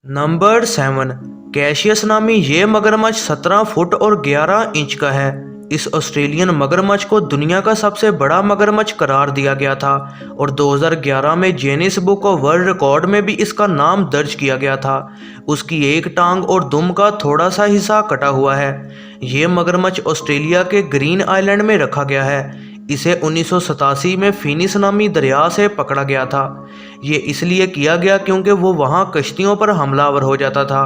Number 7। Cassius नामी ये मगरमच्छ 17 फुट और 11 इंच का है। इस ऑस्ट्रेलियन मगरमच्छ को दुनिया का सबसे बड़ा मगरमच्छ करार दिया गया था और 2011 में Guinness book of world record में भी इसका नाम दर्ज किया गया था। उसकी एक टांग और दुम का थोड़ा सा हिस्सा कटा हुआ है। ये मगरमच्छ ऑस्ट्रेलिया के ग्रीन आइलैंड में रखा गया है। इसे 1987 में फिनिस नामी दरिया से पकड़ा गया था। ये इसलिए किया गया क्योंकि वो वहाँ कश्तियों पर हमलावर हो जाता था।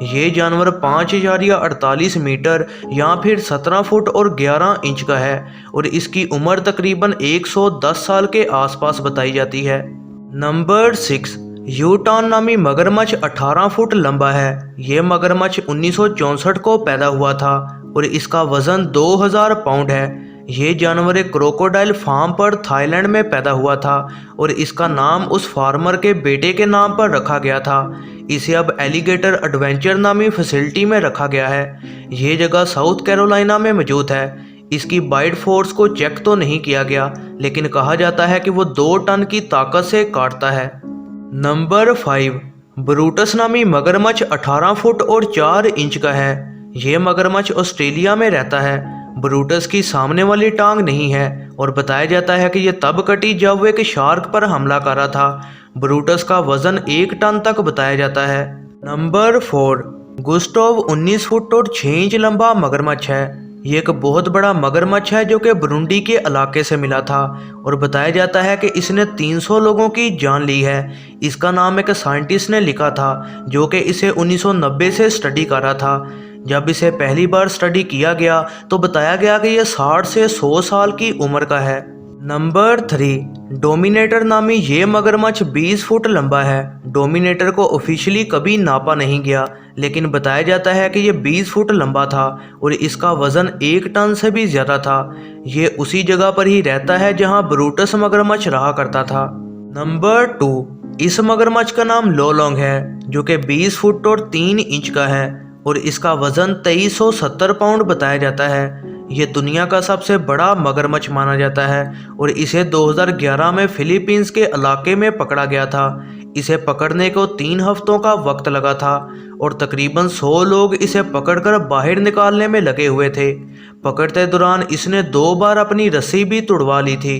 ये जानवर 5000 या 48 मीटर या फिर 17 फुट और 11 इंच का है और इसकी उम्र तकरीबन 110 साल के आसपास बताई जाती है। नंबर 6। यूटॉन नामी मगरमच्छ 18 फुट लंबा है। ये मगरमच्छ 1964 को पैदा हुआ था और इसका वजन 2000 पाउंड है। ये जानवर एक क्रोकोडाइल फार्म पर थाईलैंड में पैदा हुआ था और इसका नाम उस फार्मर के बेटे के नाम पर रखा गया था। इसे अब एलिगेटर एडवेंचर नामी फैसिलिटी में रखा गया है। ये जगह साउथ कैरोलिना में मौजूद है। इसकी बाइट फोर्स को चेक तो नहीं किया गया, लेकिन कहा जाता है कि वो 2 टन की ताकत से काटता है। नंबर 5। ब्रूटस नामी मगरमच्छ 18 फुट और 4 इंच का है। ये मगरमच्छ ऑस्ट्रेलिया में रहता है। ब्रूटस की सामने वाली टांग नहीं है और बताया जाता है कि यह तब कटी जब वो एक शार्क पर हमला कर रहा था। ब्रूटस का वजन 1 टन तक बताया जाता है। नंबर 4। गुस्टोव 19 फुट और 6 इंच लंबा मगरमच्छ है। ये एक बहुत बड़ा मगरमच्छ है जो कि बुरुंडी के इलाके से मिला था और बताया जाता है कि इसने 300 लोगों की जान ली है। इसका नाम एक साइंटिस्ट ने लिखा था जो कि इसे 1990 से स्टडी कर रहा था। जब इसे पहली बार स्टडी किया गया तो बताया गया कि यह 60 से 100 साल की उम्र का है। नंबर 3। डोमिनेटर नामी ये मगरमच्छ 20 फुट लंबा है। डोमिनेटर को ऑफिशियली कभी नापा नहीं गया, लेकिन बताया जाता है कि यह 20 फुट लंबा था और इसका वजन 1 टन से भी ज़्यादा था। ये उसी जगह पर ही रहता है जहां ब्रूटस मगरमच्छ रहा करता था। नंबर 2। इस मगरमच्छ का नाम लोलोंग है जो कि 20 फुट और 3 इंच का है और इसका वजन 2370 पाउंड बताया जाता है। ये दुनिया का सबसे बड़ा मगरमच्छ माना जाता है और इसे 2011 में फिलीपींस के इलाके में पकड़ा गया था। इसे पकड़ने को 3 हफ्तों का वक्त लगा था और तकरीबन 100 लोग इसे पकड़कर बाहर निकालने में लगे हुए थे। पकड़ते दौरान इसने 2 बार अपनी रस्सी भी तुड़वा ली थी।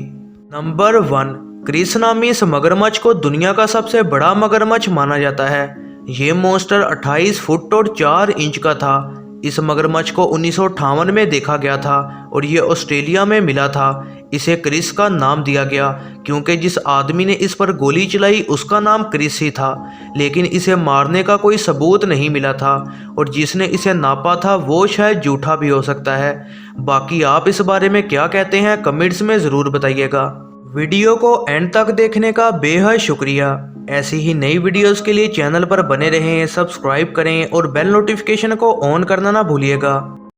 नंबर 1। क्रिस नामी इस मगरमच्छ को दुनिया का सबसे बड़ा मगरमच्छ माना जाता है। ये मॉन्स्टर 28 फुट और 4 इंच का था। इस मगरमच्छ को 1958 में देखा गया था और ये ऑस्ट्रेलिया में मिला था। इसे क्रिस का नाम दिया गया क्योंकि जिस आदमी ने इस पर गोली चलाई उसका नाम क्रिस ही था, लेकिन इसे मारने का कोई सबूत नहीं मिला था और जिसने इसे नापा था वो शायद झूठा भी हो सकता है। बाकी आप इस बारे में क्या कहते हैं कमेंट्स में ज़रूर बताइएगा। वीडियो को एंड तक देखने का बेहद शुक्रिया। ऐसी ही नई वीडियोस के लिए चैनल पर बने रहें, सब्सक्राइब करें और बेल नोटिफिकेशन को ऑन करना ना भूलिएगा।